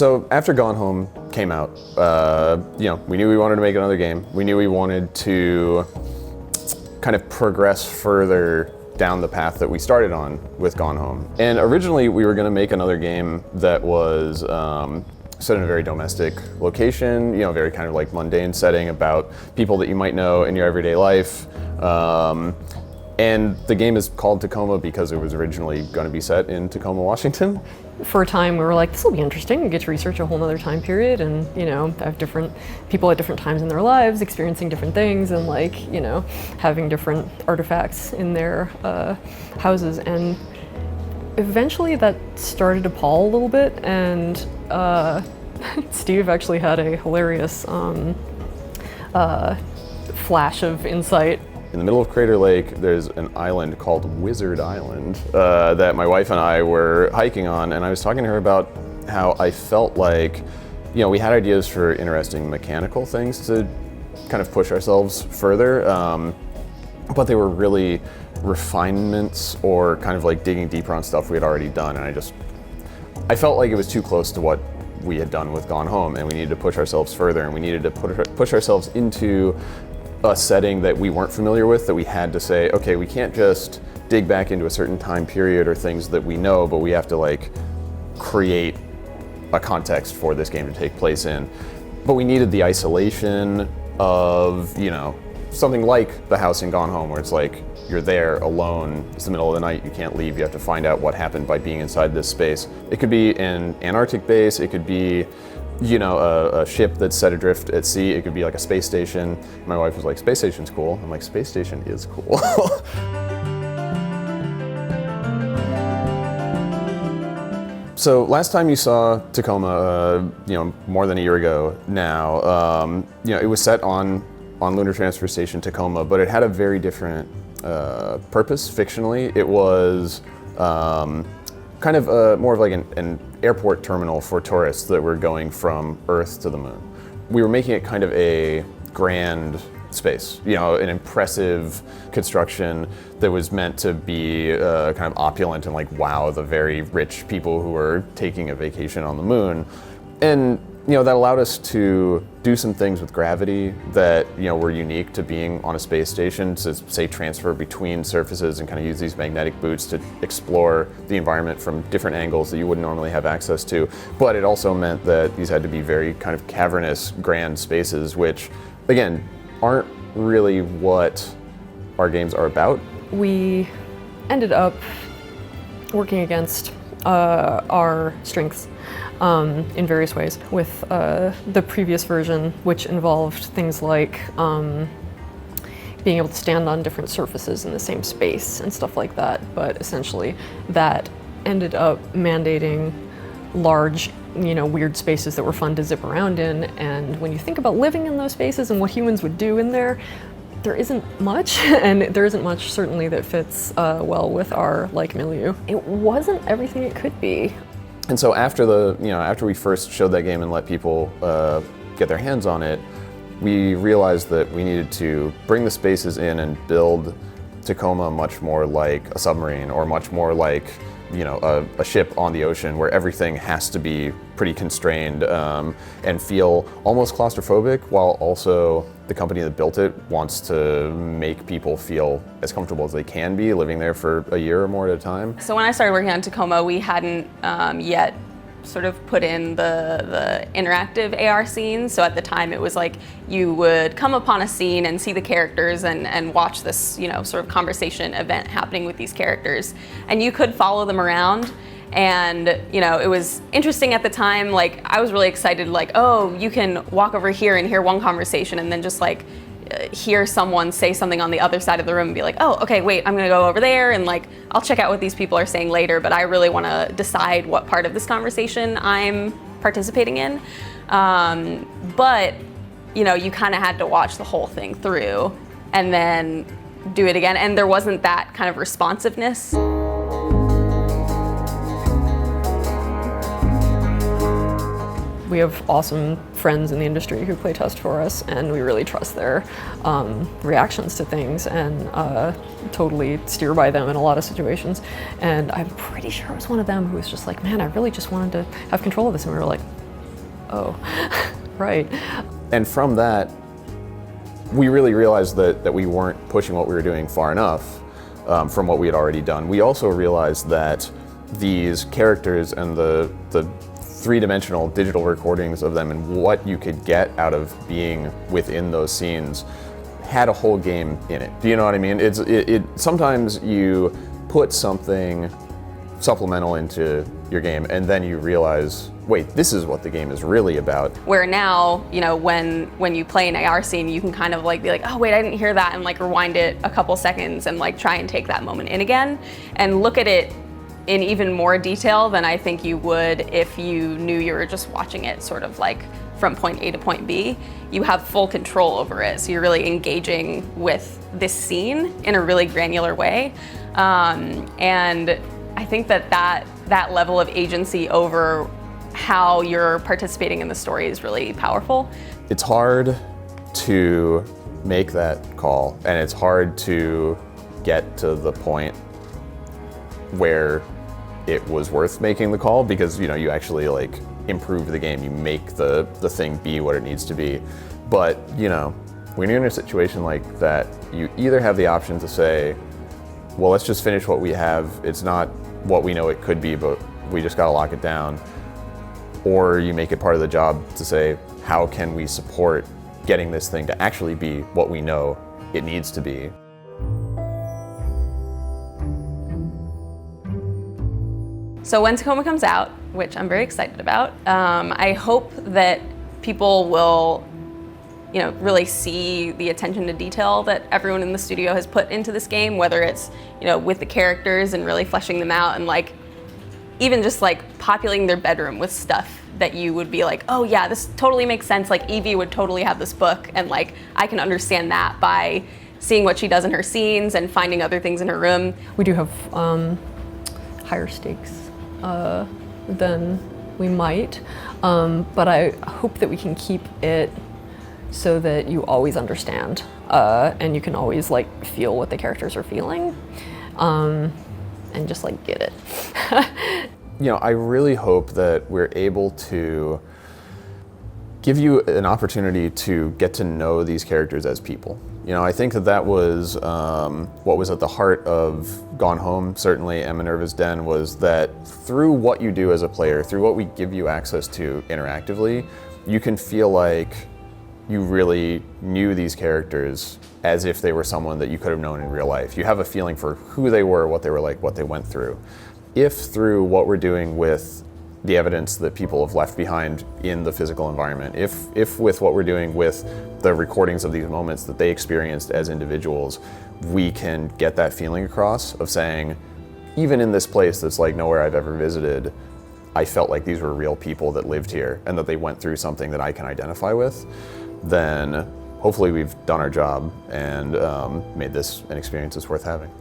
So after Gone Home came out, we knew we wanted to make another game. We knew we wanted to kind of progress further down the path that we started on with Gone Home. And originally we were going to make another game that was set in a very domestic location, very kind of like mundane setting about people that you might know in your everyday life. And the game is called Tacoma because it was originally going to be set in Tacoma, Washington. For a time, we were like, this will be interesting. We get to research a whole other time period and, have different people at different times in their lives experiencing different things and having different artifacts in their houses. And eventually that started to pall a little bit, and Steve actually had a hilarious flash of insight. In the middle of Crater Lake, there's an island called Wizard Island that my wife and I were hiking on, and I was talking to her about how I felt like, we had ideas for interesting mechanical things to kind of push ourselves further, but they were really refinements or kind of like digging deeper on stuff we had already done, and I felt like it was too close to what we had done with Gone Home, and we needed to push ourselves further, and we needed to push ourselves into a setting that we weren't familiar with, that we had to say, okay, we can't just dig back into a certain time period or things that we know, but we have to create a context for this game to take place in. But we needed the isolation of, something like the house in Gone Home, where it's like, you're there alone, it's the middle of the night, you can't leave, you have to find out what happened by being inside this space. It could be an Antarctic base, it could be a ship that's set adrift at sea. It could be like a space station. My wife was like, space station's cool. I'm like, space station is cool. So last time you saw Tacoma, more than a year ago now, it was set on Lunar Transfer Station Tacoma, but it had a very different purpose fictionally. It was kind of more of like an airport terminal for tourists that were going from Earth to the moon. We were making it kind of a grand space, an impressive construction that was meant to be kind of opulent and wow the very rich people who were taking a vacation on the moon. And that allowed us to do some things with gravity that were unique to being on a space station, to say transfer between surfaces and kind of use these magnetic boots to explore the environment from different angles that you wouldn't normally have access to. But it also meant that these had to be very kind of cavernous, grand spaces, which again aren't really what our games are about. We ended up working against our strengths in various ways with the previous version, which involved things like being able to stand on different surfaces in the same space and stuff like that. But essentially that ended up mandating large, weird spaces that were fun to zip around in. And when you think about living in those spaces and what humans would do in there, there isn't much, and there isn't much certainly that fits well with our milieu. It wasn't everything it could be. And so after after we first showed that game and let people get their hands on it, we realized that we needed to bring the spaces in and build Tacoma much more like a submarine, or much more like a ship on the ocean, where everything has to be pretty constrained and feel almost claustrophobic, while also the company that built it wants to make people feel as comfortable as they can be living there for a year or more at a time. So when I started working on Tacoma, we hadn't yet sort of put in the interactive AR scenes. So at the time it was like you would come upon a scene and see the characters and watch this, sort of conversation event happening with these characters. And you could follow them around. And, it was interesting at the time. I was really excited, oh, you can walk over here and hear one conversation and then just hear someone say something on the other side of the room and be like, oh, okay, wait, I'm gonna go over there and I'll check out what these people are saying later, but I really wanna decide what part of this conversation I'm participating in. But, you kind of had to watch the whole thing through and then do it again. And there wasn't that kind of responsiveness. We have awesome friends in the industry who play test for us, and we really trust their reactions to things and totally steer by them in a lot of situations. And I'm pretty sure it was one of them who was just like, man, I really just wanted to have control of this. And we were like, oh, right. And from that, we really realized that we weren't pushing what we were doing far enough from what we had already done. We also realized that these characters and the three-dimensional digital recordings of them and what you could get out of being within those scenes had a whole game in it. Do you know what I mean? It sometimes you put something supplemental into your game and then you realize, wait, this is what the game is really about. Where now, you know, when you play an AR scene, you can kind of like be like, oh wait, I didn't hear that, and like rewind it a couple seconds and like try and take that moment in again and look at it in even more detail than I think you would if you knew you were just watching it sort of like from point A to point B. You have full control over it, so you're really engaging with this scene in a really granular way. And I think that level of agency over how you're participating in the story is really powerful. It's hard to make that call, and it's hard to get to the point where it was worth making the call, because you know you actually like improve the game, you make the thing be what it needs to be. But you know, when you're in a situation like that, you either have the option to say, well, let's just finish what we have, it's not what we know it could be, but we just gotta lock it down, or you make it part of the job to say, how can we support getting this thing to actually be what we know it needs to be. So when Tacoma comes out, which I'm very excited about, I hope that people will, you know, really see the attention to detail that everyone in the studio has put into this game, whether it's, you know, with the characters and really fleshing them out, and like even just like populating their bedroom with stuff that you would be like, oh yeah, this totally makes sense. Like Evie would totally have this book, and like I can understand that by seeing what she does in her scenes and finding other things in her room. We do have higher stakes than we might, but I hope that we can keep it so that you always understand and you can always like feel what the characters are feeling and just like get it. You know, I really hope that we're able to give you an opportunity to get to know these characters as people. You know, I think that was what was at the heart of Gone Home, certainly, and Minerva's Den, was that through what you do as a player, through what we give you access to interactively, you can feel like you really knew these characters as if they were someone that you could have known in real life. You have a feeling for who they were, what they were like, what they went through. If through what we're doing with the evidence that people have left behind in the physical environment, if with what we're doing with the recordings of these moments that they experienced as individuals, we can get that feeling across of saying, even in this place that's like nowhere I've ever visited, I felt like these were real people that lived here and that they went through something that I can identify with, then hopefully we've done our job and made this an experience that's worth having.